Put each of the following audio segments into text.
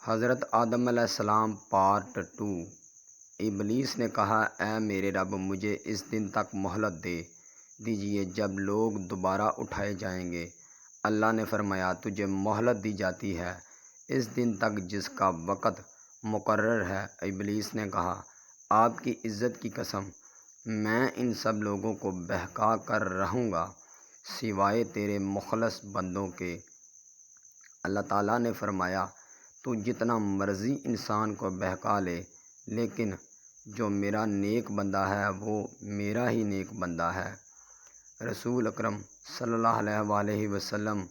حضرت آدم علیہ السلام پارٹ 2۔ ابلیس نے کہا، اے میرے رب، مجھے اس دن تک مہلت دے دیجئے جب لوگ دوبارہ اٹھائے جائیں گے۔ اللہ نے فرمایا، تجھے مہلت دی جاتی ہے اس دن تک جس کا وقت مقرر ہے۔ ابلیس نے کہا، آپ کی عزت کی قسم، میں ان سب لوگوں کو بہکا کر رہوں گا سوائے تیرے مخلص بندوں کے۔ اللہ تعالیٰ نے فرمایا، تو جتنا مرضی انسان کو بہکا لے، لیکن جو میرا نیک بندہ ہے وہ میرا ہی نیک بندہ ہے۔ رسول اکرم صلی اللہ علیہ وآلہ وسلم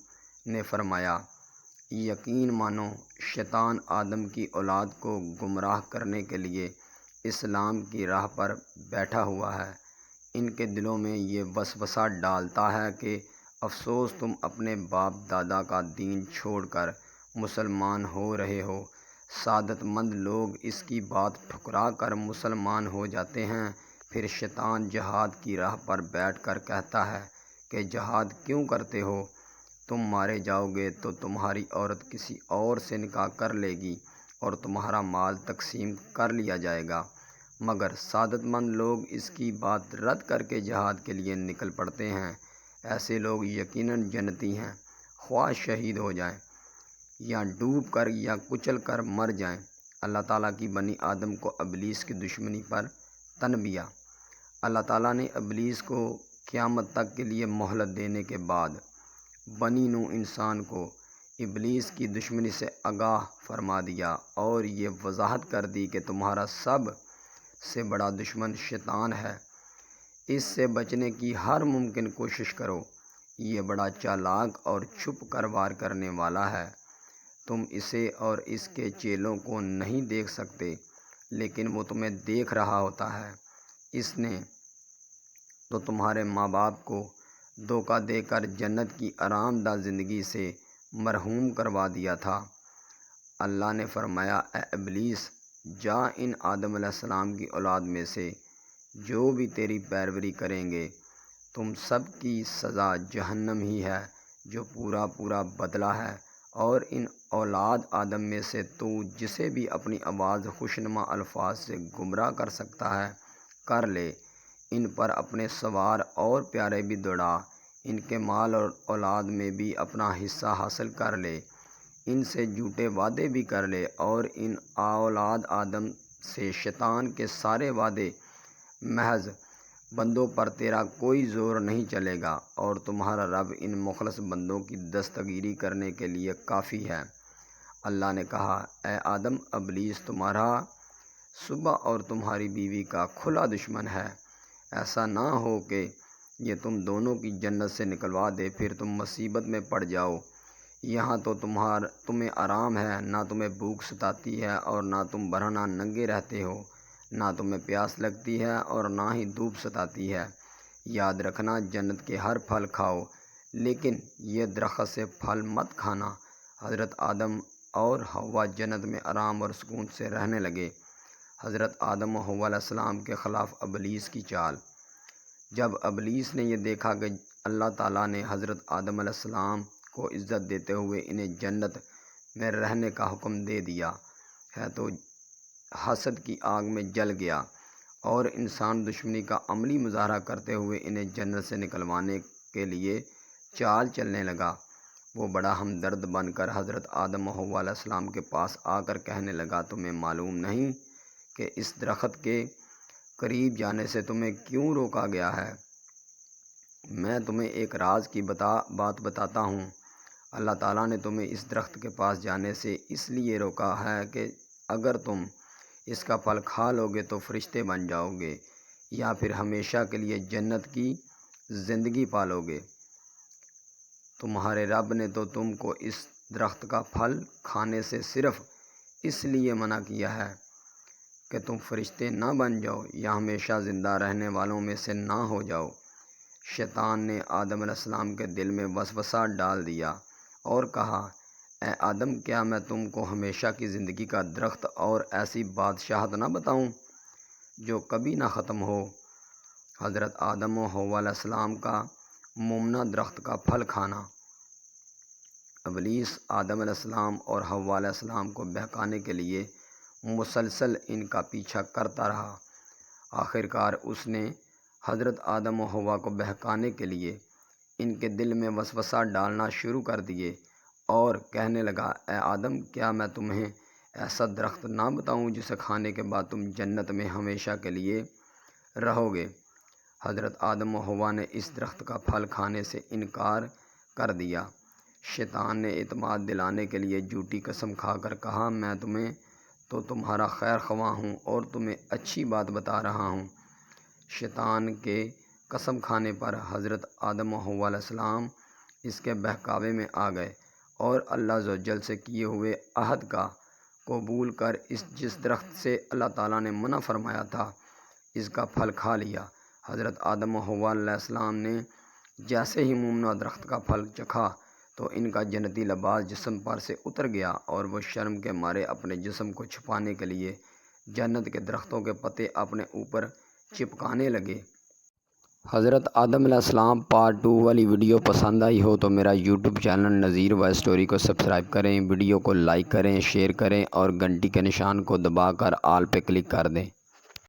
نے فرمایا، یقین مانو شیطان آدم کی اولاد کو گمراہ کرنے کے لیے اسلام کی راہ پر بیٹھا ہوا ہے۔ ان کے دلوں میں یہ وسوسہ ڈالتا ہے کہ افسوس تم اپنے باپ دادا کا دین چھوڑ کر مسلمان ہو رہے ہو۔ سعادت مند لوگ اس کی بات ٹھکرا کر مسلمان ہو جاتے ہیں۔ پھر شیطان جہاد کی راہ پر بیٹھ کر کہتا ہے کہ جہاد کیوں کرتے ہو؟ تم مارے جاؤ گے تو تمہاری عورت کسی اور سے نکاح کر لے گی اور تمہارا مال تقسیم کر لیا جائے گا۔ مگر سعادت مند لوگ اس کی بات رد کر کے جہاد کے لیے نکل پڑتے ہیں۔ ایسے لوگ یقیناً جنتی ہیں، خواہ شہید ہو جائیں یا ڈوب کر یا کچل کر مر جائیں۔ اللہ تعالیٰ کی بنی آدم کو ابلیس کی دشمنی پر تنبیہ۔ اللہ تعالیٰ نے ابلیس کو قیامت تک کے لیے مہلت دینے کے بعد بنی نوح انسان کو ابلیس کی دشمنی سے آگاہ فرما دیا اور یہ وضاحت کر دی کہ تمہارا سب سے بڑا دشمن شیطان ہے۔ اس سے بچنے کی ہر ممکن کوشش کرو، یہ بڑا چالاک اور چھپ کر وار کرنے والا ہے۔ تم اسے اور اس کے چیلوں کو نہیں دیکھ سکتے، لیکن وہ تمہیں دیکھ رہا ہوتا ہے۔ اس نے تو تمہارے ماں باپ کو دھوکہ دے کر جنت کی آرام دہ زندگی سے محروم کروا دیا تھا۔ اللہ نے فرمایا، اے ابلیس، جا ان آدم علیہ السلام کی اولاد میں سے جو بھی تیری پیروی کریں گے، تم سب کی سزا جہنم ہی ہے جو پورا بدلہ ہے۔ اور ان اولاد آدم میں سے تو جسے بھی اپنی آواز خوشنما الفاظ سے گمراہ کر سکتا ہے کر لے۔ ان پر اپنے سوار اور پیارے بھی دوڑا، ان کے مال اور اولاد میں بھی اپنا حصہ حاصل کر لے، ان سے جھوٹے وعدے بھی کر لے، اور ان اولاد آدم سے شیطان کے سارے وعدے محض بندوں پر تیرا کوئی زور نہیں چلے گا، اور تمہارا رب ان مخلص بندوں کی دستگیری کرنے کے لیے کافی ہے۔ اللہ نے کہا، اے آدم، ابلیس تمہارا صبح اور تمہاری بیوی کا کھلا دشمن ہے۔ ایسا نہ ہو کہ یہ تم دونوں کی جنت سے نکلوا دے، پھر تم مصیبت میں پڑ جاؤ۔ یہاں تو تمہیں آرام ہے، نہ تمہیں بھوک ستاتی ہے اور نہ تم برہنہ ننگے رہتے ہو، نہ تمہیں پیاس لگتی ہے اور نہ ہی دھوپ ستاتی ہے۔ یاد رکھنا، جنت کے ہر پھل کھاؤ، لیکن یہ درخت سے پھل مت کھانا۔ حضرت آدم اور حوا جنت میں آرام اور سکون سے رہنے لگے۔ حضرت آدم و حوا علیہ السلام کے خلاف ابلیس کی چال۔ جب ابلیس نے یہ دیکھا کہ اللہ تعالیٰ نے حضرت آدم علیہ السلام کو عزت دیتے ہوئے انہیں جنت میں رہنے کا حکم دے دیا ہے تو حسد کی آگ میں جل گیا اور انسان دشمنی کا عملی مظاہرہ کرتے ہوئے انہیں جنت سے نکلوانے کے لیے چال چلنے لگا۔ وہ بڑا ہمدرد بن کر حضرت آدم و حوا علیہ السلام کے پاس آ کر کہنے لگا، تمہیں معلوم نہیں کہ اس درخت کے قریب جانے سے تمہیں کیوں روکا گیا ہے؟ میں تمہیں ایک راز کی بات بتاتا ہوں۔ اللہ تعالیٰ نے تمہیں اس درخت کے پاس جانے سے اس لیے روکا ہے کہ اگر تم اس کا پھل کھا لو گے تو فرشتے بن جاؤ گے یا پھر ہمیشہ کے لیے جنت کی زندگی پالو گے۔ تمہارے رب نے تو تم کو اس درخت کا پھل کھانے سے صرف اس لیے منع کیا ہے کہ تم فرشتے نہ بن جاؤ یا ہمیشہ زندہ رہنے والوں میں سے نہ ہو جاؤ۔ شیطان نے آدم علیہ السلام کے دل میں وسوسہ ڈال دیا اور کہا، اے آدم، کیا میں تم کو ہمیشہ کی زندگی کا درخت اور ایسی بادشاہت نہ بتاؤں جو کبھی نہ ختم ہو؟ حضرت آدم و حوا علیہ السلام کا ممنوع درخت کا پھل کھانا ابلیس آدم علیہ السلام اور حوا علیہ السلام کو بہکانے کے لیے مسلسل ان کا پیچھا کرتا رہا۔ آخر کار اس نے حضرت آدم و حوا کو بہکانے کے لیے ان کے دل میں وسوسہ ڈالنا شروع کر دیے اور کہنے لگا، اے آدم، کیا میں تمہیں ایسا درخت نہ بتاؤں جسے کھانے کے بعد تم جنت میں ہمیشہ کے لیے رہو گے؟ حضرت آدم و حوا نے اس درخت کا پھل کھانے سے انکار کر دیا۔ شیطان نے اعتماد دلانے کے لیے جھوٹی قسم کھا کر کہا، میں تمہارا خیر خواہ ہوں اور تمہیں اچھی بات بتا رہا ہوں۔ شیطان کے قسم کھانے پر حضرت آدم و حوا علیہ السلام اس کے بہکاوے میں آ گئے اور اللہ عز و جل سے کیے ہوئے عہد کا قبول کر جس درخت سے اللہ تعالیٰ نے منع فرمایا تھا اس کا پھل کھا لیا۔ حضرت آدم و حوا علیہ السلام نے جیسے ہی ممنوع درخت کا پھل چکھا تو ان کا جنتی لباس جسم پر سے اتر گیا اور وہ شرم کے مارے اپنے جسم کو چھپانے کے لیے جنت کے درختوں کے پتے اپنے اوپر چپکانے لگے۔ حضرت آدم علیہ السلام پارٹ 2 والی ویڈیو پسند آئی ہو تو میرا YouTube channel Nazir voice story کو سبسکرائب کریں، ویڈیو کو لائک کریں، شیئر کریں اور گھنٹی کے نشان کو دبا کر آل پہ کلک کر دیں۔